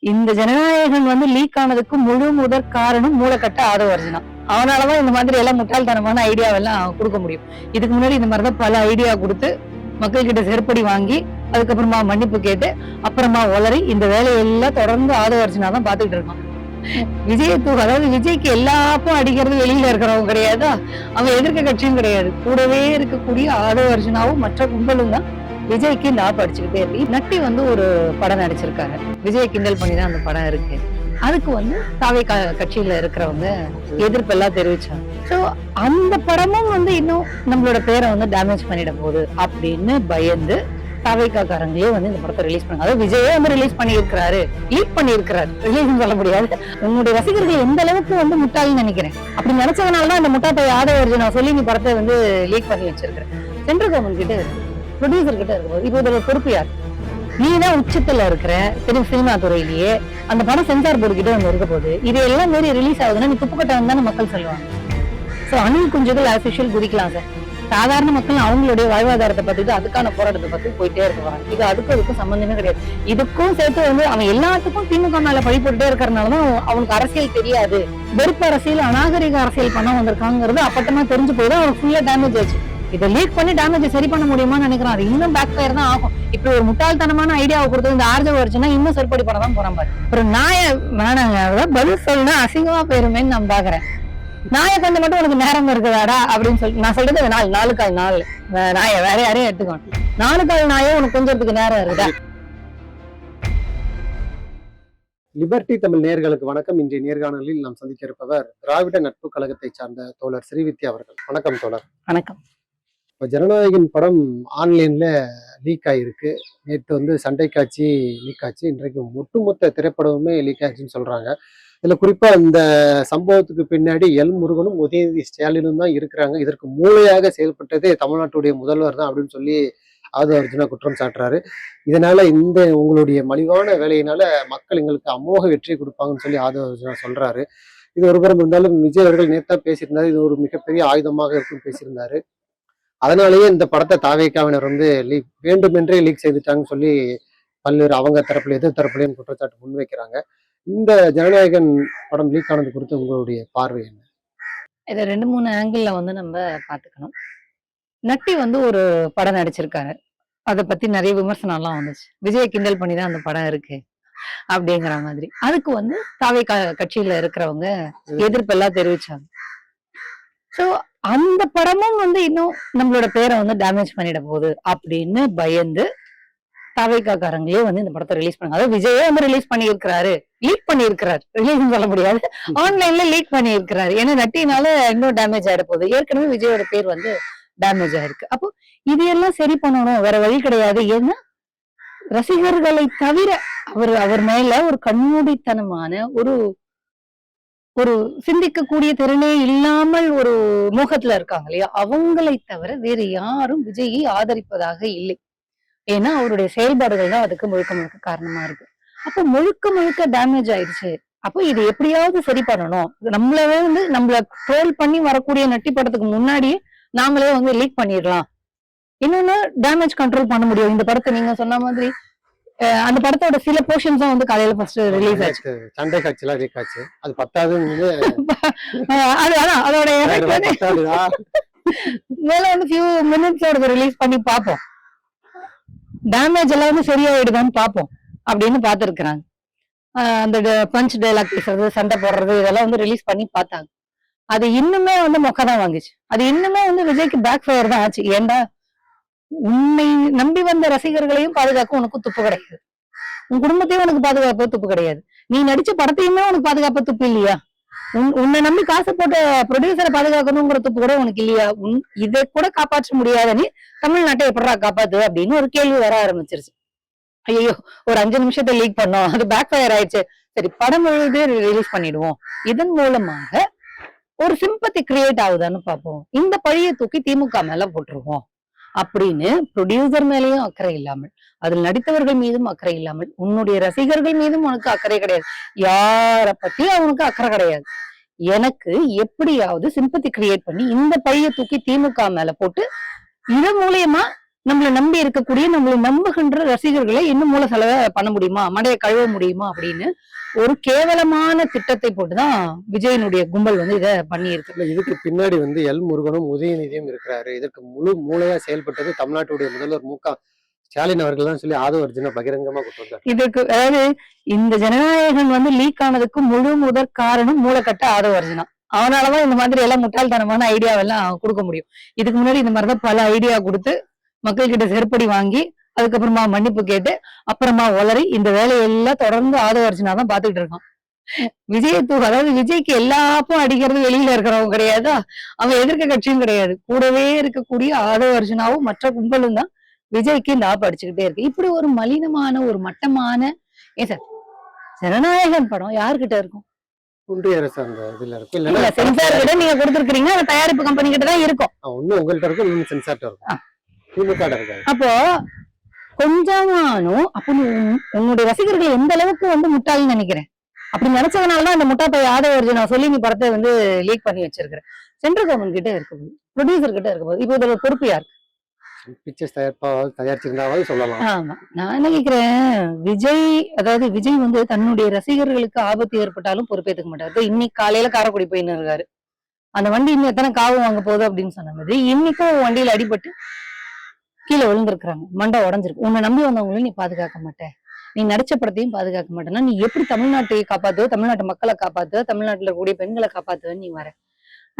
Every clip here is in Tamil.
இந்த ஜனநாயகன் லீக் ஆனதுக்கு முழு முதற் காரணம் மூலக்கட்ட ஆதவ அர்ஜுனா. அவனாலதான் இந்த மாதிரி எல்லாம் முட்டாள்தனமான ஐடியாவெல்லாம் கொடுக்க முடியும். இதுக்கு முன்னாடி இந்த மாதிரிதான் பல ஐடியா கொடுத்து மக்கள் கிட்ட செருப்படி வாங்கி அதுக்கப்புறமா மன்னிப்பு கேட்டு அப்புறமா உளறி இந்த வேலையெல்லாம் தொடர்ந்து ஆதவ அர்ஜுனா தான் பாத்துக்கிட்டு இருக்கான். அதாவது விஜய்க்கு எல்லாப்பும் அடிக்கிறது வெளியில இருக்கிறவங்க கிடையாதா, அவன் எதிர்க்க கட்சியும் கிடையாது, கூடவே இருக்கக்கூடிய ஆதவ அர்ஜுனாவும் மற்ற கும்பலும் தான் விஜய்க்கு இந்த ஆப் அடிச்சுக்கிட்டே இருக்கு. நட்டி ஒரு படம் நடிச்சிருக்காரு, விஜய் கிண்டல் பண்ணிதான் அந்த படம் இருக்கு. அதுக்கு தாவே கட்சியில இருக்கிறவங்க எதிர்ப்பு எல்லாம் தெரிவிச்சாங்க. சோ அந்த படமும் இன்னும் நம்மளோட பேரை டேமேஜ் பண்ணிட போகுது அப்படின்னு பயந்து தாவேக்காரங்களே இந்த படத்தை ரிலீஸ் பண்ணாங்க. அதாவது விஜயே ரிலீஸ் பண்ணியிருக்கிறாரு, லீக் பண்ணியிருக்கிறாரு, ரிலீஸ் சொல்ல முடியாது. உங்களுடைய ரசிகர்கள் எந்த அளவுக்கு முட்டாள்னு நினைக்கிறேன். அப்படி நினைச்சதுனாலதான் இந்த முட்டாப்பை ஆதவ அர்ஜுனா சொல்லி நீ படத்தை லீக் பண்ணி வச்சிருக்கிறேன். சென்ட்ரல் கவர்மெண்ட் கிட்ட இருக்கு, ப்ரொடியூசர் கிட்ட இருக்கும்போது இப்போ இதோட பொறுப்பு யார்? நீ தான் உச்சத்துல இருக்கிற தெரியும் சினிமா துறையிலேயே. அந்த படம் சென்சார் போர்டு கிட்ட இருக்க போது இது எல்லாம் மாரி ரிலீஸ் ஆகுதுன்னா நீ துப்புக்கட்ட தானே மக்கள் சொல்லுவாங்க. சோ அணில் குஞ்சுகள் ஆஸ் யூஷுவல் குதிக்கலாம் சார். சாதாரண மக்கள் அவங்களுடைய வாழ்வாதாரத்தை பத்திட்டு அதுக்கான போராட்டத்தை பத்தி போயிட்டே இருக்குவாங்க. இது அதுக்கும் சம்பந்தமே கிடையாது. இதுக்கும் சேர்த்து அவன் எல்லாத்துக்கும் திமுக மேல பழி போட்டுட்டே இருக்கிறதுனாலதான் அவனுக்கு அரசியல் தெரியாது, வெறுப்பு அரசியல், அநாகரிக அரசியல் பண்ண வந்திருக்காங்கிறது அப்பட்டமா தெரிஞ்சு போய்தான் அவனுக்கு ஃபுல்லா டேமேஜ் ஆச்சு. இதை லீக் பண்ணி டேமேஜ் சரி பண்ண முடியுமான்னு நினைக்கிறான். அது இன்னும் பேக் ஃபயர் தான் ஆகும். இப்படி ஒரு முட்டாள்தனமான ஐடியாவை கொடுத்து இந்த ஆர்ஜவ வருச்சுன்னா இன்னும் செருப்படி பண்ண தான் போறான் பாரு. ஒரு நாய வேணாங்க பதில் சொல்லுனா அசிங்கமா போயிருமேன்னு நான் பாக்குறேன். நாயை கொஞ்சம் மட்டும் உனக்கு நேரம் இருக்குதாடா அப்படின்னு சொல்லி நான் சொல்றது 4 கால் நாய வேற யாரையும் எடுத்துக்கணும். 4 கால் நாயே உனக்கு கொஞ்சத்துக்கு நேரம் இருக்குதா? லிபர்டி தமிழ் நேயர்களுக்கு வணக்கம். இன்றைய நேர்காணலில் நாம் சந்திக்க இருப்பவர் திராவிட நட்பு கழகத்தை சார்ந்த தோழர் ஸ்ரீவித்யா அவர்கள். வணக்கம் தோழர். வணக்கம். இப்போ ஜனநாயகன் படம் ஆன்லைன்ல லீக் ஆயிருக்கு. நேற்று சண்டை காட்சி லீக் ஆச்சு. இன்றைக்கு ஒட்டுமொத்த திரைப்படமுமே லீக் ஆச்சுன்னு சொல்றாங்க. இதுல குறிப்பா இந்த சம்பவத்துக்கு பின்னாடி எல் முருகனும் உதயநிதி ஸ்டாலினும் தான் இருக்கிறாங்க. இதற்கு மூளையாக செயல்பட்டதே தமிழ்நாட்டுடைய முதல்வர் தான் அப்படின்னு சொல்லி ஆதவ அர்ஜுனா குற்றம் சாட்டுறாரு. இதனால உங்களுடைய மலிவான வேலையினால மக்கள் எங்களுக்கு அமோக வெற்றி கொடுப்பாங்கன்னு சொல்லி ஆதவ அர்ஜுனா சொல்றாரு. இது ஒரு புறம் இருந்தாலும் விஜய் அவர்கள் நேத்தா பேசியிருந்தாரு, இது ஒரு மிகப்பெரிய ஆயுதமாக இருக்குன்னு பேசியிருந்தாரு. அதனாலேயே இந்த படத்தை தாவேக்காவினர் லீக் வேண்டுமென்றே லீக் செய்துட்டாங்கன்னு சொல்லி பல்வேறு அவங்க தரப்புல எதிர் தரப்புலையும் குற்றச்சாட்டு முன்வைக்கிறாங்க. இந்த ஜனநாயகன் படம் லீக் ஆனது குறித்து உங்களுடைய பார்வை என்ன? இதை 2-3 ஆங்கிள் நம்ம பாத்துக்கணும். நட்டி ஒரு படம் நடிச்சிருக்காரு, அதை பத்தி நிறைய விமர்சனம் எல்லாம் வந்துச்சு. விஜய் கிண்டல் பண்ணிதான் அந்த படம் இருக்கு அப்படிங்கிற மாதிரி. அதுக்கு தாவே கட்சியில இருக்கிறவங்க எதிர்ப்பு எல்லாம் தெரிவிச்சாங்க. சோ அந்த படமும் இன்னும் நம்மளோட பேரை டேமேஜ் பண்ணிட போகுது அப்படின்னு பயந்து தாவேக்காரங்களே இந்த படத்தை ரிலீஸ் பண்ணாங்க. அதாவது விஜயே ரிலீஸ் பண்ணியிருக்கிறாரு, லீக் பண்ணியிருக்கிறாரு, ரிலீஸ் சொல்ல முடியாது, ஆன்லைன்ல லீக் பண்ணியிருக்கிறாரு. ஏன்னா நட்டினால இன்னும் டேமேஜ் ஆயிட போகுது. ஏற்கனவே விஜயோட பேர் டேமேஜ் ஆயிருக்கு. அப்போ இது எல்லாம் சரி பண்ணணும், வேற வழி கிடையாது. ஏன்னா ரசிகர்களை தவிர அவர் மேல ஒரு கண்மூடித்தனமான ஒரு சிந்திக்கக்கூடிய திறனே இல்லாமல் ஒரு மோகத்துல இருக்காங்க இல்லையா, அவங்களை தவிர வேற யாரும் விஜயை ஆதரிப்பதாக இல்லை. ஏன்னா அவருடைய செயல்பாடுகள் தான் அதுக்கு முழுக்க காரணமா இருக்கு. அப்ப முழுக்க டேமேஜ் ஆயிடுச்சு. அப்போ இது எப்படியாவது சரி பண்ணணும். நம்மளவே நம்மள ட்ரோல் பண்ணி வரக்கூடிய நட்டி படத்துக்கு முன்னாடியே நாமளே லீக் பண்ணிடலாம். இன்னொன்னு டேமேஜ் கண்ட்ரோல் பண்ண முடியும். இந்த படத்தை நீங்க சொன்ன மாதிரி அந்த படத்தோட சில போர்ஷன்ஸ் தான் காலையில ஃபர்ஸ்ட் ரிலீஸ் ஆச்சு. சண்டை காட்சில லீக் ஆச்சு. அது 10வது அதோட மேல few minutes ரிலீஸ் பண்ணி பார்ப்போம், டேமேஜ் எல்லாம் சரியாயிடுதான்னு பார்ப்போம் அப்படின்னு பாத்துருக்காங்க. அந்த பஞ்ச் டைலாக் பேசுறது, சண்டை போடுறது, இதெல்லாம் ரிலீஸ் பண்ணி பார்த்தாங்க. அது இன்னுமே மொக்கதான் வாங்கிச்சு. அது இன்னுமே விஜய்க்கு பேக் ஃபயர் தான் ஆச்சு. ஏண்டா உன்னை நம்பி வந்த ரசிகர்களையும் பாதுகாக்க உனக்கு துப்பு கிடையாது, உன் குடும்பத்தையும் உனக்கு பாதுகாப்பு துப்பு கிடையாது, நீ நடிச்ச படத்தையுமே உனக்கு பாதுகாப்பு துப்பு இல்லையா, உன்னை நம்பி காசு போட்ட ப்ரொடியூசரை பாதுகாக்கணுங்கிற துப்பு கூட உனக்கு இல்லையா, இதை கூட காப்பாற்ற முடியாத நீ தமிழ்நாட்டை எப்படா காப்பாத்து அப்படின்னு ஒரு கேள்வி வர ஆரம்பிச்சிருச்சு. ஐயோ ஒரு 5 நிமிஷத்தை லீக் பண்ணோம், அது பேக் ஃபயர் ஆயிடுச்சு, சரி படம் முழுவதே ரிலீஸ் பண்ணிடுவோம், இதன் மூலமாக ஒரு சிம்பத்தி கிரியேட் ஆகுதான்னு பார்ப்போம், இந்த பழியை தூக்கி திமுக மேல போட்டுருவோம் அப்படின்னு ப்ரொடியூசர் மேலேயும் அக்கறை இல்லாமல், அதில் நடித்தவர்கள் மீதும் அக்கறை இல்லாமல், உன்னுடைய ரசிகர்கள் மீதும் உனக்கு அக்கறை கிடையாது, யார பத்தியும் அவனுக்கு அக்கறை கிடையாது. எனக்கு எப்படியாவது சிம்பத்தி கிரியேட் பண்ணி இந்த பழியை தூக்கி திமுக மேல போட்டு இதன் மூலியமா நம்மளை நம்பி இருக்கக்கூடிய நம்மளை நம்புகின்ற ரசிகர்களை இன்னும் மூல செலவை பண்ண முடியுமா, மடையை கழுவ முடியுமா அப்படின்னு ஒரு கேவலமான திட்டத்தை போட்டுதான் விஜயனுடைய கும்பல் வந்து இதை பண்ணியிருக்கு. இல்ல இதுக்கு பின்னாடி வந்து எல் முருகனும் உதயநிதியும் இருக்கிறாரு. இதற்கு முழு மூளையா செயல்பட்டது தமிழ்நாட்டுடைய முதல்வர் ஸ்டாலின் அவர்கள் தான் சொல்லி ஆதவ அர்ஜுனா பகிரங்கமா கொடுத்தாரு. இதுக்கு அதாவது இந்த ஜனநாயகன் வந்து லீக் ஆனதுக்கு முழு முதற் காரணம் மூலக்கட்ட ஆதவ அர்ஜுனா. அவனாலதான் இந்த மாதிரி எல்லாம் முட்டாள்தனமான ஐடியாவெல்லாம் கொடுக்க முடியும். இதுக்கு முன்னாடி இந்த மாதிரிதான் பல ஐடியா கொடுத்து மக்கள் கிட்ட செருப்படி வாங்கி அதுக்கப்புறமா மன்னிப்பு கேட்டு அப்புறமா உளறி இந்த வேலையெல்லாம் தொடர்ந்து ஆதவ அர்ஜுனா தான் பாத்துக்கிட்டு இருக்கான். அதாவது விஜய்க்கு எல்லாப்பும் அடிக்கிறது வெளியில இருக்கிறவங்க கிடையாதா, அவன் எதிர்க்க கட்சியும் கிடையாது, கூடவே இருக்கக்கூடிய ஆதவ அர்ஜுனாவும் மற்ற கும்பலும் தான் விஜய்க்கு இந்த ஆப்பு அடிச்சுக்கிட்டே இருக்கு. இப்படி ஒரு மலினமான ஒரு மட்டமான ஏன் சார் ஜனநாயகன் படம் யாருக்கிட்ட இருக்கும்? ஒன்றிய அரசு அந்த இதுல இருக்கும். இல்ல சென்சார் கிட்ட நீங்க கொடுத்துருக்கீங்க, அந்த தயாரிப்பு கம்பெனி கிட்ட தான் இருக்கும். ஒண்ணு உங்கள்ட்ட இருக்கும், இன்னும் சென்சார்ட்ட இருக்கும், திமுக இருக்காது. அப்போ கொஞ்சமானும் அப்ப உன்னுடைய ரசிகர்கள் எந்த அளவுக்கு வந்து முட்டாள்னு நினைக்கிறேன். அப்படி நினைச்சதுனாலதான் அந்த முட்டா பைய ஆதவ அர்ஜுனா சொல்லி நீ படத்தை வந்து லீக் பண்ணி வச்சிருக்கிற. சென்ட்ரல் கவர்மெண்ட் கிட்ட இருக்குது, ப்ரொடியூசர் கிட்ட இருக்கும்போது இப்போ இதோட பொறுப்பு யாரு? பிக்சர்ஸ் தயாரிச்சிருந்தாவது சொல்லலாம். ஆமா, நான் நினைக்கிறேன் விஜய் வந்து தன்னுடைய ரசிகர்களுக்கு ஆபத்து ஏற்பட்டாலும் பொறுப்பேற்றுக்க மாட்டாரு. இன்னைக்கு காலையில காரைக்குடி போயின்னு இருக்காரு, அந்த வண்டி இன்னும் எத்தனை காவு வாங்க போகுது அப்படின்னு சொன்ன மாதிரி இன்னைக்கும் வண்டியில அடிபட்டு கீழே விழுந்திருக்கிறாங்க, மண்டை உடஞ்சிருக்கு. உன்னை நம்பி வந்தவங்களையும் நீ பாதுகாக்க மாட்டேன், நீ நடிச்ச படத்தையும் பாதுகாக்க மாட்டேன்னா நீ எப்படி தமிழ்நாட்டையை காப்பாத்துவ, தமிழ்நாட்டு மக்களை காப்பாத்துவ, தமிழ்நாட்டுல இருக்கக்கூடிய பெண்களை காப்பாத்துவன்னு நீ வர?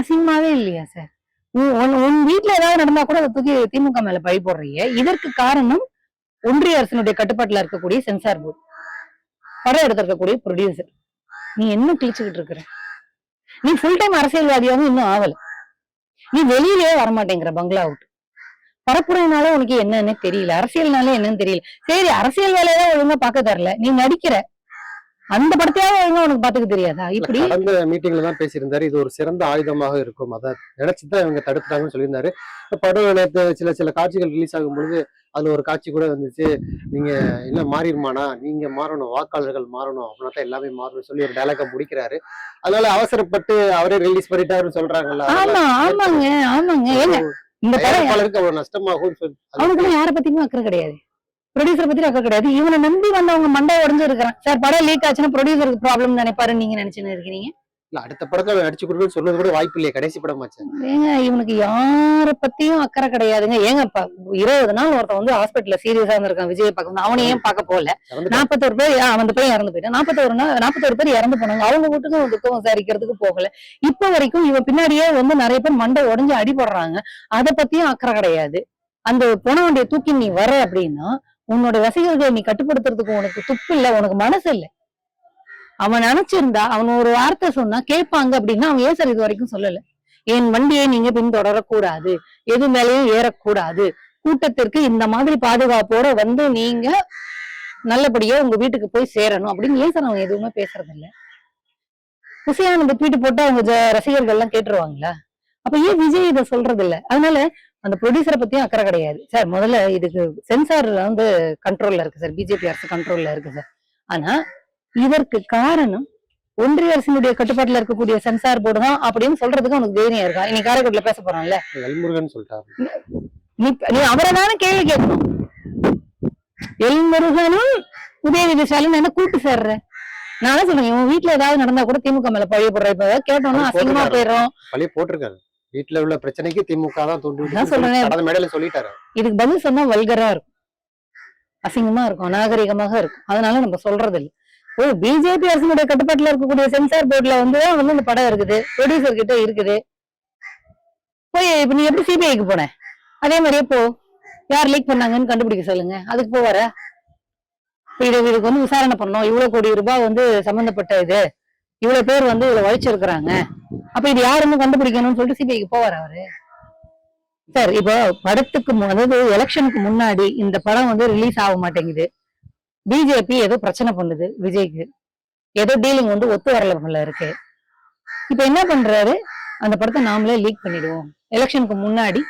அசிங்கமாவே இல்லையா சார்? உன் வீட்டுல ஏதாவது நடந்தா கூட அதை தூக்கி திமுக மேல பழி போடுறீங்க. இதற்கு காரணம் ஒன்றிய அரசினுடைய கட்டுப்பாட்டுல இருக்கக்கூடிய சென்சார் போர்டு, படம் எடுத்திருக்கக்கூடிய ப்ரொடியூசர். நீ என்ன கிழிச்சுக்கிட்டு இருக்கிற? நீ ஃபுல் டைம் அரசியல்வாதியாவும் இன்னும் ஆகல, நீ வெளியிலேயே வரமாட்டேங்கிற பங்களா விட்டு. பரப்புரையினால உனக்கு என்னன்னு தெரியல, அரசியல்னால என்னன்னு தெரியல. சரி, அரசியல் வேலையதான் ஒழுங்கா பாக்க தரல, நீ நடிக்கிற அந்த படத்தையாவது ஒழுங்கா உனக்கு பாத்துக்க தெரியாதா? இப்படி கடந்த மீட்டிங்ல தான் பேசியிருந்தாரு, இது ஒரு சிறந்த ஆயுதமாக இருக்கும், அதை நினைச்சுதான் இவங்க தடுத்துட்டாங்கன்னு சொல்லியிருந்தாரு. படம் நேற்று சில காட்சிகள் ரிலீஸ் ஆகும் பொழுது அதுல ஒரு காட்சி கூட வந்துச்சு, நீங்க என்ன மாறிடுமானா, நீங்க மாறணும், வாக்காளர்கள் மாறணும், அப்படின்னா தான் எல்லாமே மாறணும் சொல்லி ஒரு டைலாக முடிக்கிறாரு. அதனால அவசரப்பட்டு அவரே ரிலீஸ் பண்ணிட்டாருன்னு சொல்றாங்கல்ல. ஆமா ஆமாங்க ஆமாங்க. ஏங்க இந்த படம் அவ்வளவு நஷ்டமாகும். அவனுக்கு யாரை பத்தியுமே அக்கறை கிடையாது, ப்ரொடியூசர் பத்தி அக்கறை கிடையாது. இவனை நம்பி வந்தவங்க மண்டை உடஞ்சு இருக்கிறான். சார் படம் லீக் ஆச்சுன்னா ப்ரொடியூசருக்கு ப்ராப்ளம் நினைப்பாருன்னு நீங்க நினைச்சுன்னு இருக்கீங்க? இல்ல, அடுத்த படத்துல அடிச்சு கொடுக்குன்னு சொல்றது கூட வாய்ப்பு இல்லையே, கடைசி படமாச்சு. ஏங்க இவனுக்கு யார பத்தியும் அக்கறை கிடையாதுங்க. ஏங்க 20 நாள் ஒருத்தன் வந்து ஹாஸ்பிட்டல்ல சீரியஸா இருந்திருக்கான் விஜய் பார்க்க, அவனை ஏன் பார்க்க போல? 41 பேர் அந்த பையன் இறந்து போயிட்டான், 41 பேர் இறந்து போனாங்க, அவங்க வீட்டுக்கும் துக்கம் விசாரிக்கிறதுக்கு போகல. இப்ப வரைக்கும் இவன் பின்னாடியே வந்து நிறைய பேர் மண்டை உடஞ்சு அடிபடுறாங்க, அதை பத்தியும் அக்கறை கிடையாது. அந்த போன வண்டியை தூக்கி நீ வர அப்படின்னா உன்னோட ரசிகர்களை நீ கட்டுப்படுத்துறதுக்கு உனக்கு துப்பு இல்ல, உனக்கு மனசு இல்லை. அவன் நினைச்சிருந்தா அவன் ஒரு வார்த்தை சொன்னா கேட்பாங்க அப்படின்னா அவன் ஏன் சார் இது வரைக்கும் சொல்லல? என் வண்டியை நீங்க பின்தொடரக்கூடாது, எது மேலேயும் ஏறக்கூடாது, கூட்டத்திற்கு இந்த மாதிரி பாதுகாப்போட வந்து நீங்க நல்லபடியா உங்க வீட்டுக்கு போய் சேரணும் அப்படின்னு ஏன் சார் அவன் எதுவுமே பேசுறது இல்ல? குசியான ட்வீட் போட்டு அவங்க ரசிகர்கள் எல்லாம் கேட்டுருவாங்களா? அப்ப ஏன் விஜய் இதை சொல்றது இல்ல? அதனால அந்த ப்ரொடியூசரை பத்தியும் அக்கறை கிடையாது சார். முதல்ல இதுக்கு சென்சார் வந்து கண்ட்ரோல்ல இருக்கு சார், பிஜேபி அரசு கண்ட்ரோல்ல இருக்கு சார். ஆனா இதற்கு காரணம் ஒன்றிய அரசினுடைய கட்டுப்பாட்டுல இருக்கக்கூடிய சென்சார் போர்டு தான் அப்படின்னு சொல்றதுக்கு உனக்கு தைரியம் இருக்கா? இன்னைக்கு காரைக்குடியில பேச போறோம்ல, எல்முருகன் சொல்லிட்டாரு, நீ அவரை தானே கேள்வி கேட்கணும். எல்முருகனும் உதயநிதி ஸ்டாலின் என்ன கூட்டு சேர்ற? நான் சொல்றேன், உன் வீட்டுல ஏதாவது நடந்தா கூட திமுக மேல பழிய போடுற. இப்ப கேட்டோம்னா அசிங்கமா போயிடும். பழிய போட்டிருக்காரு, வீட்டுல உள்ள பிரச்சனைக்கு திமுக தான் தோன்றி சொல்றேன், மேடையில சொல்லிட்டாரு. இதுக்கு பதில் சொன்னா வல்கரா இருக்கும், அசிங்கமா இருக்கும், அநாகரிகமாக இருக்கும். அதனால நம்ம சொல்றது இல்லை. பிஜேபி அரசினுடைய கட்டுப்பாட்டுல இருக்கக்கூடிய சென்சார் போர்டுல வந்து இந்த படம் இருக்குது, ப்ரொடியூசர் கிட்ட இருக்குது. போய் இப்ப நீ எப்படி சிபிஐக்கு போன அதே மாதிரியே போ, யார் லீக் பண்ணாங்கன்னு கண்டுபிடிக்க சொல்லுங்க, அதுக்கு போவார? இதுக்கு வந்து விசாரணை பண்ணோம், இவ்வளவு கோடி ரூபாய் வந்து சம்பந்தப்பட்ட இது, இவ்வளவு பேர் வந்து இதுல வலிச்சிருக்கிறாங்க, அப்ப இது யாருன்னு கண்டுபிடிக்கணும்னு சொல்லிட்டு சிபிஐக்கு போவார் அவரு? சார் இப்போ படத்துக்கு அதாவது எலெக்ஷனுக்கு முன்னாடி இந்த படம் வந்து ரிலீஸ் ஆக மாட்டேங்குது, பிஜேபி ஏதோ பிரச்சனை பண்ணுது, விஜய்க்கு ஏதோ டீலிங் வந்து ஒத்து வரல இருக்கு. இப்ப என்ன பண்றாரு, அந்த படத்தை நாமளே லீக் பண்ணிடுவோம், எலெக்ஷனுக்கு முன்னாடி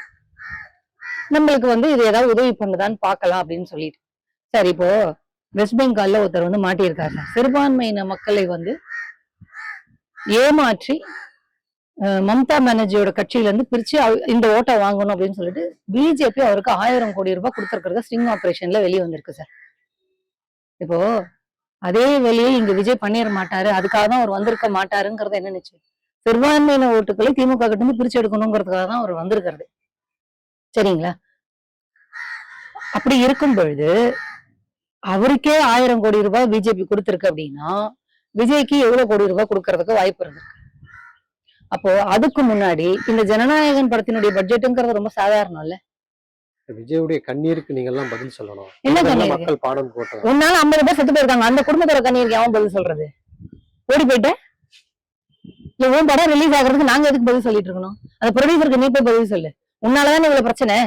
நம்மளுக்கு வந்து இது ஏதாவது உதவி பண்ணுதான்னு பாக்கலாம் அப்படின்னு சொல்லிட்டு. சார் இப்போ வெஸ்ட் பெங்கால்ல ஒருத்தர் வந்து மாட்டியிருக்காரு, சிறுபான்மையின மக்களை வந்து ஏமாற்றி மம்தா பானர்ஜியோட கட்சியில இருந்து பிரிச்சு இந்த ஓட்டை வாங்கணும் அப்படின்னு சொல்லிட்டு பிஜேபி அவருக்கு 1000 கோடி ரூபாய் கொடுத்திருக்கிறது ஸ்ட்ரிங் ஆபரேஷன்ல வெளியே வந்திருக்கு சார். இப்போ அதே வேலையை இங்க விஜய் பண்ணிட மாட்டாரு, அதுக்காக தான் அவர் வந்திருக்க மாட்டாருங்கிறத என்ன நினைச்சு சிறுபான்மையின ஓட்டுகளை திமுக கிட்ட இருந்து பிரிச்சு எடுக்கணுங்கிறதுக்காக தான் அவர் வந்திருக்கிறது. சரிங்களா? அப்படி இருக்கும் பொழுது அவருக்கே 1000 கோடி ரூபாய் பிஜேபி கொடுத்திருக்கு அப்படின்னா விஜய்க்கு எவ்வளவு கோடி ரூபாய் கொடுக்கறதுக்கு வாய்ப்பு இருக்கு. அப்போ அதுக்கு முன்னாடி இந்த ஜனநாயகன் படத்தினுடைய பட்ஜெட்டுங்கிறது ரொம்ப சாதாரணம் இல்ல. விஜயுடைய கண்ணீருக்கு நீங்க எல்லாம் பதில் சொல்லணும். என்ன கண்ணீர்? மக்கள் பாடம் போட்டோம். உன்னால 50 பேர் செத்து போயிருக்காங்க, அந்த குடும்பத்தோட கண்ணீருக்கு அவன் பதில் சொல்றது? ஓடி போயிட்ட இல்ல உன் படம் ரிலீஸ் ஆகுறதுக்கு நாங்க எதுக்கு பதில் சொல்லிட்டு இருக்கணும்? அந்த ப்ரொடியூசருக்கு நீ போய் பதில் சொல்லு. உன்னாலதான் இவ்வளவு பிரச்சனை.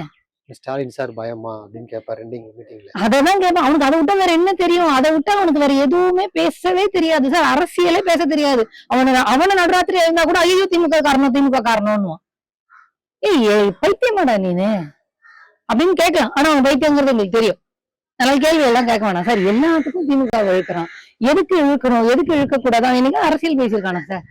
ஸ்டாலின் சார் பயமா அப்படின்னு கேட்பாரு ரெண்டிங் மீட்டிங்ல. அதான் கேட்பான். அவனுக்கு அதை விட்டா வேற என்ன தெரியும்? அதை விட்டா அவனுக்கு வேற எதுவுமே பேசவே தெரியாது சார். அரசியலே பேச தெரியாது. அவனை நடுராத்திரி இருந்தா கூட ஐயோ திமுக காரணம் திமுக காரணம்னு. ஏய் பைத்தியமாடா நீனு அப்படின்னு கேட்கலாம். ஆனா அவன் பைத்தியங்கிறது உங்களுக்கு தெரியும். அதனால கேள்வி எல்லாம் கேட்க வேணாம் சார். எல்லாத்துக்கும் திமுக இழுக்கிறான். எதுக்கு இழுக்கணும், எதுக்கு இழுக்க கூடாதான்? எனக்கு அரசியல் பேசியிருக்கானா சார்?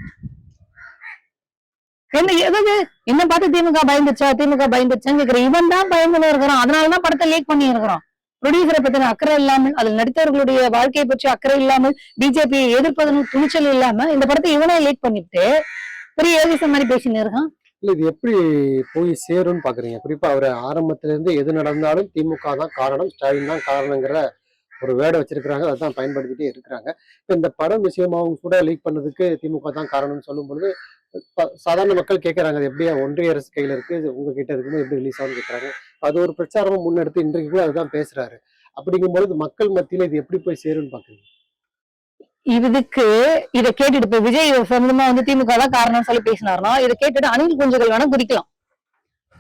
என்ன பார்த்து திமுக பயந்துச்சா திமுக பயந்துச்சான்னு கேக்குற இவன் தான் பயந்துன்னு இருக்கிறான். அதனாலதான் படத்தை லீக் பண்ணி இருக்கிறான். ப்ரொடியூசரை பத்தின அக்கறை இல்லாமல், அதில் நடித்தவர்களுடைய வாழ்க்கையை பற்றி அக்கறை இல்லாமல், பிஜேபியை எதிர்ப்பதன் துணிச்சல் இல்லாம இந்த படத்தை இவனே லீக் பண்ணிட்டு பெரிய ஏவிசம் மாதிரி பேசின்னு இருக்கான். இல்ல இது எப்படி போய் சேரும்னு பாக்குறீங்க? குறிப்பா அவர் ஆரம்பத்துல இருந்து எது நடந்தாலும் திமுக தான் காரணம், ஸ்டாலின் தான் காரணங்கிற ஒரு வேர்டை வச்சிருக்கிறாங்க. அதான் பயன்படுத்திட்டே இருக்கிறாங்க. இப்ப இந்த படம் விஷயமாவும் கூட லீக் பண்ணதுக்கு திமுக தான் காரணம்னு சொல்லும் பொழுது சாதாரண மக்கள் கேட்கறாங்க, அது எப்படியா ஒன்றிய அரசு கையில இருக்கு, உங்க கிட்ட இருக்கும்போது எப்படி ரிலீஸ் ஆகும்னு கேட்கறாங்க. அது ஒரு பிரச்சாரமா முன்னெடுத்து இன்றைக்கு கூட அதுதான் பேசுறாரு. அப்படிங்கும்போது மக்கள் மத்தியில இது எப்படி போய் சேரும்னு பாக்குறீங்க? இதுக்கு இதை கேட்டுட்டு இப்ப விஜய் சொந்தமா திமுக தான் காரணம் சொல்லி பேசினாருன்னா இதை கேட்டுட்டு அணில் குஞ்சுகள் வேணா குதிக்கலாம்.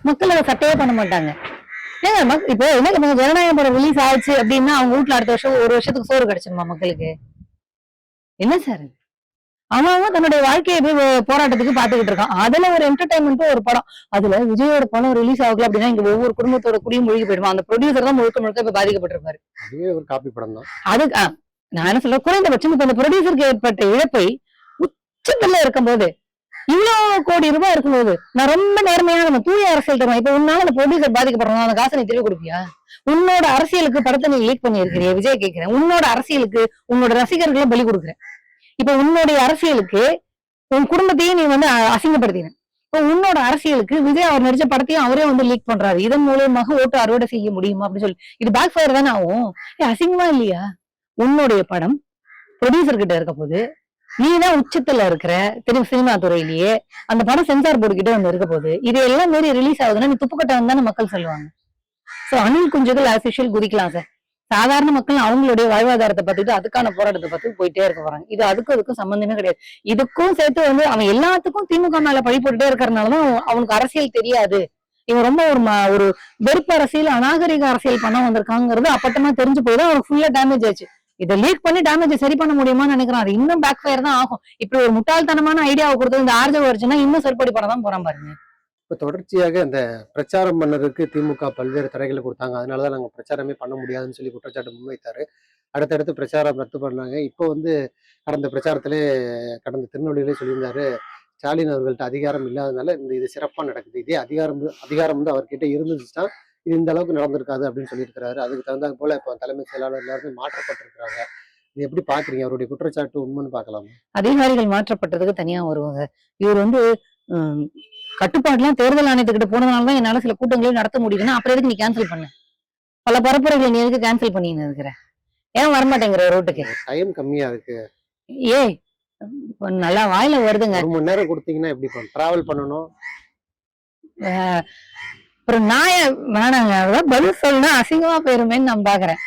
மக்கள் அதை சட்டையே பண்ண மாட்டாங்க. ஏங்க இப்போ என்ன ஜனநாயக படம் ரிலீஸ் ஆயிடுச்சு அப்படின்னா அவங்க வீட்டுல அடுத்த வருஷம் ஒரு வருஷத்துக்கு சோறு கிடைச்சிருமா மக்களுக்கு? என்ன சார் அவன் தன்னுடைய வாழ்க்கையை போய் போராட்டத்துக்கு பாத்துக்கிட்டு இருக்கான். அதுல ஒரு என்டர்டைன்மெண்ட் ஒரு படம். அதுல விஜயோட படம் ரிலீஸ் ஆகல அப்படின்னா இங்க ஒவ்வொரு குடும்பத்தோட குடியும் முழுகி போயிடுவான். அந்த ப்ரொடியூசர் தான் முழுக்க முழுக்க இப்ப பாதிக்கப்பட்டிருப்பாரு. அதுவே ஒரு காப்பி படம் தான். அது நான் என்ன சொல்றேன், குறைந்தபட்சம் இப்ப அந்த ப்ரொடியூசருக்கு ஏற்பட்ட இழப்பை உச்சத்துல இருக்கும் போது இவ்வளவு கோடி ரூபாய் இருக்கும்போது நான் ரொம்ப நேர்மையா நம்ம தூய அரசியல் தருவேன். இப்ப உன்னால அந்த ப்ரொடியூசர் பாதிக்கப்படுறோம், அந்த காசை நீ திருப்பி கொடுப்பியா? உன்னோட அரசியலுக்கு படத்தை நீ லீக் பண்ணி இருக்கிறிய விஜய் கேட்கிறேன். உன்னோட அரசியலுக்கு உன்னோட ரசிகர்களை பலி கொடுக்குறேன். இப்ப உன்னுடைய அரசியலுக்கு உன் குடும்பத்தையும் நீ அசிங்கப்படுத்தின. இப்ப உன்னோட அரசியலுக்கு விஜய் அவர் நடிச்ச படத்தையும் அவரே லீக் பண்றாரு. இதன் மூலமாக ஓட்டு அறுவடை செய்ய முடியுமா அப்படின்னு சொல்லி இது பேக் ஃபயர் தானே ஆகும். அசிங்கமா இல்லையா? உன்னுடைய படம் ப்ரொடியூசர் கிட்ட இருக்க போது நீதான் உச்சத்துல இருக்கிற தெரியும் சினிமா துறையிலேயே. அந்த படம் சென்சார் போர்டு கிட்ட இருக்க போது இது எல்லாம் மாரி ரிலீஸ் ஆகுதுன்னா நீ துப்புக்கட்டவன் தானே மக்கள் சொல்லுவாங்க. சோ அணில் குஞ்சுகள் ஆஸ்யூஷுவல் குதிக்கலாம் சார். சாதாரண மக்கள் அவங்களுடைய வாழ்வாதாரத்தை பார்த்துட்டு அதுக்கான போராட்டத்தை பார்த்து போயிட்டே இருக்க போறாங்க. இது அதுக்கும் சம்பந்தமே கிடையாது. இதுக்கும் சேர்த்து அவன் எல்லாத்துக்கும் திமுக மேல பழி போட்டுட்டே இருக்கிறதுனாலதான் அவனுக்கு அரசியல் தெரியாது. இவன் ரொம்ப ஒரு வெறுப்பு அரசியல், அநாகரிக அரசியல் பண்ண வந்திருக்காங்கிறது அப்பட்டமா தெரிஞ்சு போய்தான் அவனுக்கு ஃபுல்லா டேமேஜ் ஆச்சு. இதை லீக் பண்ணி டேமேஜ் சரி பண்ண முடியுமான்னு நினைக்கிறான். அது இன்னும் பேக் ஃபயர் தான் ஆகும். இப்படி ஒரு முட்டாள்தனமான ஐடியாவை கொடுத்தது இந்த ஆர்ஜவ வருச்சுன்னா இன்னும் செருப்படி பண்ண தான் போறான் பாருங்க. இப்ப தொடர்ச்சியாக இந்த பிரச்சாரம் பண்ணதுக்கு திமுக பல்வேறு தடைகளை கொடுத்தாங்க. அதனாலதான் நாங்க பிரச்சாரமே பண்ண முடியாதுன்னு சொல்லி குற்றச்சாட்டு முன்வைத்தாரு. அடுத்தடுத்து பிரச்சாரம் ரத்து பண்ணாங்க. இப்போ கடந்த பிரச்சாரத்திலே கடந்த திருநெல்வேலியிலே சொல்லியிருந்தாரு, ஸ்டாலின் அவர்கள்ட்ட அதிகாரம் இல்லாதனால இது சிறப்பா நடக்குது. இதே அதிகாரம் அவர்கிட்ட இருந்துச்சுன்னா இது இந்த அளவுக்கு நடந்திருக்காது அப்படின்னு சொல்லியிருக்கிறாரு. அதுக்கு தகுந்தாது போல இப்போ தலைமை செயலாளர் எல்லாருமே மாற்றப்பட்டிருக்கிறாங்க. இது எப்படி பாக்குறீங்க? அவருடைய குற்றச்சாட்டு உண்மைன்னு பாக்கலாம். அதிகாரிகள் மாற்றப்பட்டதுக்கு தனியா வருவாங்க. இவர் கட்டுப்பாடுலாம் தேர்தல் ஆணையத்துக்கிட்ட போனதுனாலதான் என்னால சில கூட்டங்களையும் நடத்த முடியுதுன்னா அப்புறம் எதுக்கு நீ கேன்சல் பண்ண? பல பரப்புரைகளை நீ எதுக்கு கேன்சல் பண்ணின்னு இருக்கிற? ஏன் வரமாட்டேங்கிற ரோட்டுக்கு? டைம் கம்மியா இருக்கு. ஏய் நல்லா வாயில வருதுங்க. 1 மணி நேரம் கொடுத்தீங்கன்னா எப்படி டிராவல் பண்ணணும்? அப்புறம் நாய வேணாங்க பதில் சொல்லணும் அசிங்கமா போயிருமேன்னு நான் பாக்குறேன்.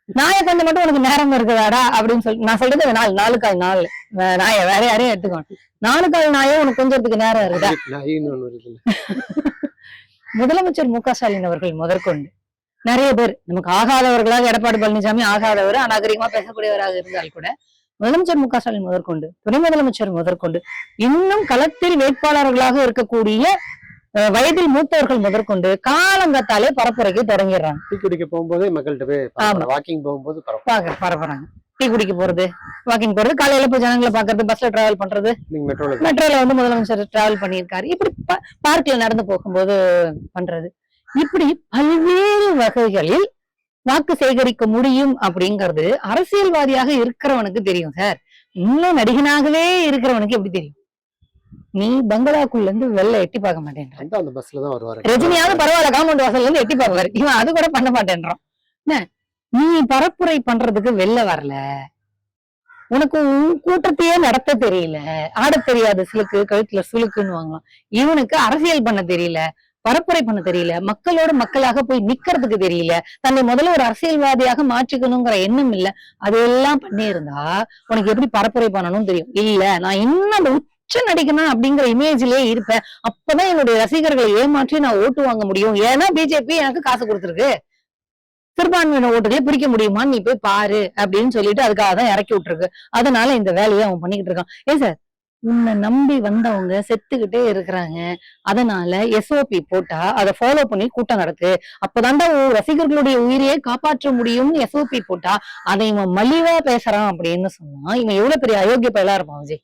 நாயை கொஞ்சம் மட்டும் உனக்கு நேரம் இருக்குதாடா அப்படின்னு சொல்லி நான் சொல்றது 4 கால் நாள் நாய வேற யாரையும் எடுத்துக்கணும். 4 கால் நாயே உனக்கு கொஞ்சத்துக்கு நேரம் இருக்குதா? முதலமைச்சர் மு க ஸ்டாலின் அவர்கள் முதற்கொண்டு நிறைய பேர் நமக்கு ஆகாதவர்களாக, எடப்பாடி பழனிசாமி ஆகாதவர், அநாகரிகமா பேசக்கூடியவராக இருந்தால் கூட முதலமைச்சர் மு க ஸ்டாலின் முதற்கொண்டு, துணை முதலமைச்சர் முதற்கொண்டு, இன்னும் களத்தில் வேட்பாளர்களாக இருக்கக்கூடிய வயதில் மூத்தவர்கள் முதற்கொண்டு காலங்கத்தாலே பரப்புரைக்கு தொடங்கிடுறாங்க. டீ குடிக்க போகும்போதே மக்கள்கிட்ட போய் வாக்கிங் போகும்போது பரப்புறாங்க. டீ குடிக்க போறது, வாக்கிங் போறது, காலையில போய் ஜனங்களை பாக்குறது, பஸ்ல டிராவல் பண்றது, மெட்ரோல வந்து முதலமைச்சர் டிராவல் பண்ணியிருக்காரு, இப்படி பார்க்ல நடந்து போகும்போது பண்றது, இப்படி பல்வேறு வகைகளில் வாக்கு சேகரிக்க முடியும் அப்படிங்கிறது அரசியல்வாதியாக இருக்கிறவனுக்கு தெரியும் சார். இன்னும் நடிகனாகவே இருக்கிறவனுக்கு எப்படி தெரியும்? நீ பங்களாக்குள்ள இருந்து வெளில எட்டி பார்க்க மாட்டேன். ரஜினியாவது பரவாயில்ல, காம்பவுண்ட் வாசல்ல இருந்து எட்டி பார்ப்பாரு, இவன் அது கூட பண்ண மாட்டேன்றான். நீ பரப்புரை பண்றதுக்கு வெளில வரல, உனக்கு உன் கூட்டத்தையே நடத்த தெரியல, ஆட தெரியாது, சிலுக்கு கழுத்துல சுலுக்குன்னு வாங்கலாம். இவனுக்கு அரசியல் பண்ண தெரியல, பரப்புரை பண்ண தெரியல, மக்களோட மக்களாக போய் நிக்கிறதுக்கு தெரியல, தன்னை முதல்ல ஒரு அரசியல்வாதியாக மாற்றிக்கணுங்கிற எண்ணம் இல்ல. அதெல்லாம் பண்ணியிருந்தா உனக்கு எப்படி பரப்புரை பண்ணணும்னு தெரியும். இல்ல, நான் இன்னும் உச்ச நடிக்கணும் அப்படிங்கிற இமேஜ்லயே இருப்பேன், அப்பதான் என்னுடைய ரசிகர்களை ஏமாற்றி நான் ஓட்டு வாங்க முடியும். ஏன்னா பிஜேபி எனக்கு காசு கொடுத்துருக்கு, சிறுபான்மையின ஓட்டுகளை பிரிக்க முடியுமான்னு நீ போய் பாரு அப்படின்னு சொல்லிட்டு அதுக்காக தான் இறக்கி விட்டுருக்கு. அதனால இந்த வேலையை அவன் பண்ணிக்கிட்டு இருக்கான். ஏன் சார், உன்னை நம்பி வந்தவங்க செத்துக்கிட்டே இருக்கிறாங்க, அதனால எஸ்ஓபி போட்டா அதை ஃபாலோ பண்ணி கூட்டம் நடத்து, அப்பதான்டா ரசிகர்களுடைய உயிரையே காப்பாற்ற முடியும்னு எஸ்ஓபி போட்டா அதை இவன் மலிவா பேசுறான் அப்படின்னு சொன்னா இவன் எவ்வளவு பெரிய அயோக்கிய பயலா இருப்பான் விஜய்.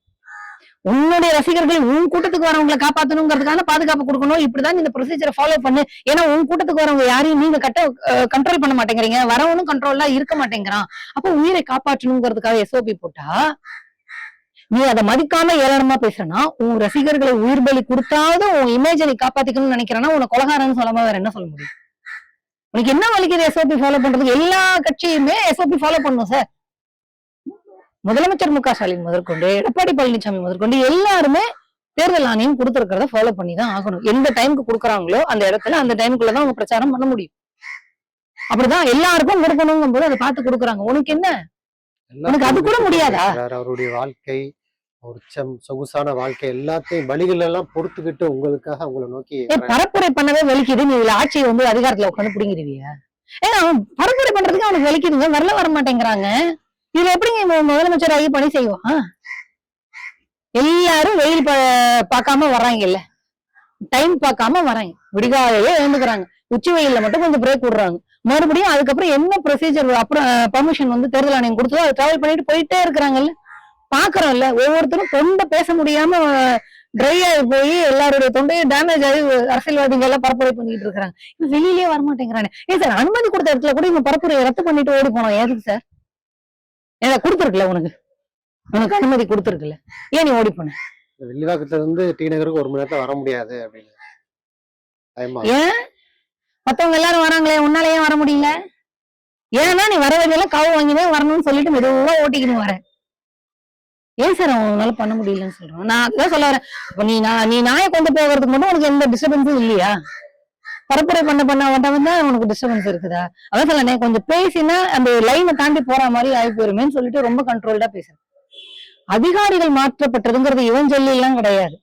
உன்னுடைய ரசிகர்கள் உன் கூட்டத்துக்கு வரவங்களை காப்பாத்தணுங்கிறதுக்கான பாதுகாப்பு கொடுக்கணும், இப்படிதான் இந்த ப்ரொசீஜரை ஃபாலோ பண்ணு. ஏன்னா உன் கூட்டத்துக்கு வரவங்க யாரையும் நீங்க கண்ட்ரோல் பண்ண மாட்டேங்கிறீங்க, வரவனும் கண்ட்ரோல்லாம் இருக்க மாட்டேங்கிறான், அப்ப உயிரை காப்பாற்றணுங்கிறதுக்காக எஸ்ஓபி போட்டா நீ அதை மதிக்காம ஏளனமா பேசுறனா, உன் ரசிகர்களை உயிர் பலி கொடுத்தாவது உன் இமேஜை நீ காப்பாத்திக்கணும்னு நினைக்கிறனா உன கொலகாரன்னு சொல்லாம வேற என்ன சொல்ல முடியும்? உனக்கு என்ன வலிக்குது எஸ்ஓபி ஃபாலோ பண்றதுக்கு? எல்லா கட்சியுமே எஸ்ஓபி ஃபாலோ பண்ணும் சார். முதலமைச்சர் மு க ஸ்டாலின் முதற்கொண்டு, எடப்பாடி பழனிசாமி முதற்கொண்டு எல்லாருமே தேர்தல் ஆணையம் கொடுத்திருக்கிறத ஃபாலோ பண்ணி தான் ஆகணும். எந்த டைமுக்கு கொடுக்குறாங்களோ அந்த இடத்துல அந்த டைமுக்குள்ளதான் அவங்க பிரச்சாரம் பண்ண முடியும். அப்படிதான் எல்லாருக்கும் கொடுக்கணுங்கும் போது அதை பார்த்து கொடுக்குறாங்க. உனக்கு என்ன, உனக்கு அது கூட முடியாதா? அவருடைய வாழ்க்கை, சொகுசான வாழ்க்கை எல்லாத்தையும் வழிகள் எல்லாம் பொறுத்துக்கிட்டு உங்களுக்காக உங்களை நோக்கி பரப்புரை பண்ணவே வலிக்குது. நீ இதுல ஆட்சியை வந்து அதிகாரத்துல உட்காந்து பிடிங்கிடுவியா? ஏன்னா பரப்புரை பண்றதுக்கு அவனுக்கு வலிக்குதுங்க, வர மாட்டேங்கிறாங்க. இதுல எப்படிங்க முதலமைச்சர் ஆகி பணி செய்வான்? எல்லாரும் வெயில் பார்க்காம வர்றாங்க, இல்ல டைம் பார்க்காம வர்றாங்க, விடிகாலையே எழுந்துக்கிறாங்க, உச்சி வெயில்ல மட்டும் கொஞ்சம் பிரேக் விடுறாங்க, மறுபடியும் அதுக்கப்புறம் என்ன ப்ரொசீஜர் அப்புறம் பர்மிஷன் வந்து தேர்தல் ஆணையம் கொடுத்தோ அதை டிராவல் பண்ணிட்டு போயிட்டே இருக்கிறாங்கல்ல, பாக்குறோம்ல. ஒவ்வொருத்தரும் தொண்டை பேச முடியாம ட்ரை ஆகி போய் எல்லாருடைய தொண்டையும் டேமேஜ் ஆகி அரசியல்வாதிகள் எல்லாம் பரப்புரை பண்ணிட்டு இருக்காங்க. வெளியிலேயே வரமாட்டேங்கிறானே. ஏன் சார், அனுமதி கொடுத்த இடத்துல கூட இவங்க பரப்புரையை ரத்து பண்ணிட்டு ஓடி போனோம், எதுக்கு சார்? ஏன்னா கொடுத்துருக்குல்ல, உனக்கு அனுமதி கொடுத்துருக்குல்ல, ஏன் நீ ஓடி போன? வில்லிவாக்கத்துல இருந்து டி நகருக்கு 1 மணி நேரத்துல வர முடியாது அப்படின்னு. ஏன் மத்தவங்க எல்லாரும் வராங்களே, உன்னால ஏன் வர முடியல? ஏன்னா நீ வர வேண்டியெல்லாம் காவு வாங்கிதான் வரணும்னு சொல்லிட்டு மெதுவா ஓட்டிக்கணும் வர. ஏன் சார் உன்னால பண்ண முடியலன்னு சொல்றோம்? நான் அதான் சொல்ல வரேன். இப்ப நீ நாயை கொண்டு போகிறதுக்கு மட்டும் உனக்கு எந்த டிஸ்டர்பன்ஸும் இல்லையா? பரப்புரை பண்ண உனக்கு டிஸ்டர்பன்ஸ் இருக்குதா? அதான் சொல்ல, கொஞ்சம் பேசினா அந்த லைனை தாண்டி போற மாதிரி ஆகி போயிருமேன்னு சொல்லிட்டு ரொம்ப கண்ட்ரோல்டா பேசுறேன். அதிகாரிகள் மாற்றப்பட்டதுங்கிறது இவன் சொல்லி எல்லாம் கிடையாது.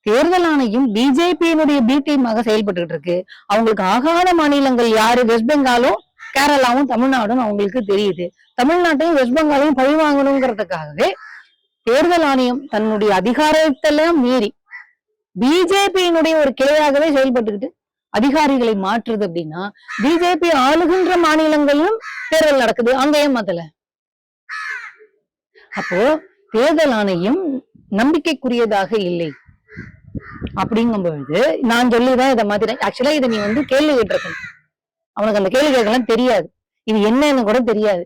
தேர்தல் ஆணையம் பிஜேபியினுடைய பி டீமாக செயல்பட்டு இருக்கு. அவங்களுக்கு ஆகாத மாநிலங்கள் யாரு? வெஸ்ட் பெங்காலும் கேரளாவும் தமிழ்நாடும் அவங்களுக்கு தெரியுது. தமிழ்நாட்டையும் வெஸ்ட் பெங்காலையும் பழி வாங்கணுங்கிறதுக்காகவே தேர்தல் ஆணையம் தன்னுடைய அதிகாரத்தெல்லாம் மீறி பிஜேபியினுடைய ஒரு கிளையாகவே செயல்பட்டுக்கிட்டு அதிகாரிகளை மாற்றுது. அப்படின்னா பிஜேபி ஆளுகின்ற மாநிலங்களிலும் தேர்தல் நடக்குது, அங்கேயும் மாத்தல. அப்போ தேர்தல் ஆணையம் நம்பிக்கைக்குரியதாக இல்லை அப்படிங்கும்பொழுது நான் சொல்லிதான் இதை மாதிரி. ஆக்சுவலா இதை நீ வந்து கேள்வி கேட்டிருக்கணும். அவனுக்கு அந்த கேள்வி கேட்கலாம் தெரியாது, இது என்னன்னு கூட தெரியாது.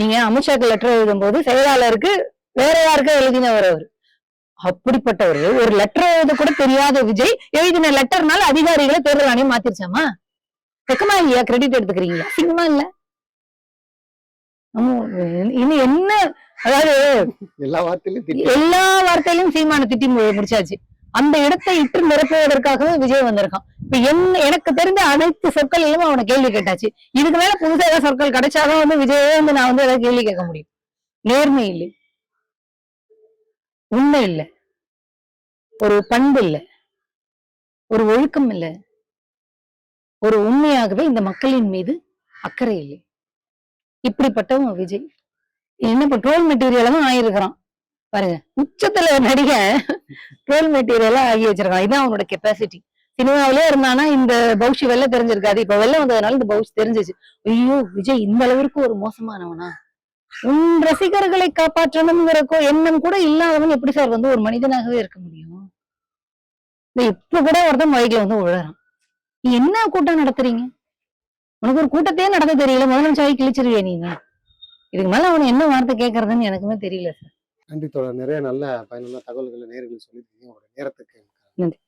நீங்க அமித்ஷாக்கு லெட்டர் எழுதும் போது செயலாளருக்கு வேற யாருக்கா எழுதினவர் அவர். அப்படிப்பட்டவர் ஒரு லெட்டர் எழுத கூட தெரியாத விஜய் எழுதின லெட்டர்னால அதிகாரிகளை தேர்தல் ஆணையம் மாத்திருச்சாமா? வெக்கமா இல்லையா? கிரெடிட் எடுத்துக்கிறீங்களா? சிங்கமா இல்ல? இன்னும் என்ன, அதாவது எல்லா வார்த்தையிலும் சீமான திட்டி முடிச்சாச்சு. அந்த இடத்தை இட்டு நிரப்புவதற்காகவே விஜய் வந்திருக்கான். இப்ப எனக்கு தெரிந்த அனைத்து சொற்களிலும் அவனை கேள்வி கேட்டாச்சு. இதுக்கு மேல புதுசா ஏதாவது சொற்கள் கிடைச்சாதான் வந்து விஜயே வந்து நான் வந்து ஏதாவது கேள்வி கேட்க முடியும். நேர்மை இல்லை, உண்மை இல்லை, ஒரு பண்பு இல்லை, ஒரு ஒழுக்கம் இல்லை, ஒரு உண்மையாகவே இந்த மக்களின் மீது அக்கறை இல்லை. இப்படிப்பட்டவன் விஜய் என்ன ட்ரோல் மெட்டீரியலும் ஆயிருக்கிறான். பாருங்க, உச்சத்துல நடிகன் ட்ரோல் மெட்டீரியலா ஆகி வச்சிருக்கான். இதான் அவனோட கெப்பாசிட்டி. சினிமாவிலே இருந்தானா இந்த பௌஷி வெளில தெரிஞ்சிருக்காது. இப்ப வெளில வந்ததுனால இந்த பௌஷ் தெரிஞ்சிச்சு. ஐயோ விஜய் இந்த அளவிற்கு ஒரு மோசமானவனா? உன் ரசிகர்களை காப்பாற்றணும்ங்கிற எண்ணம் கூட இல்லாதவன் எப்படி சார் வந்து ஒரு மனிதனாகவே இருக்க முடியும்? இந்த இப்ப கூட ஒருத்தன் மைக்ல வந்து உழறான். நீ என்ன கூட்டம் நடத்துறீங்க? உனக்கு ஒரு கூட்டத்தையே நடத்த தெரியல, முதலமைச்சாரி கிழிச்சிருவியா நீங்க? இதுக்கு மேல அவனை என்ன வார்த்தை கேட்கறதுன்னு எனக்குமே தெரியல சார். நன்றி தோழர். நிறைய நல்ல பயனுள்ள தகவல்களை நேயர்களுக்கு சொல்லியிருக்கீங்க. உங்களுடைய நேரத்துக்கு நன்றி.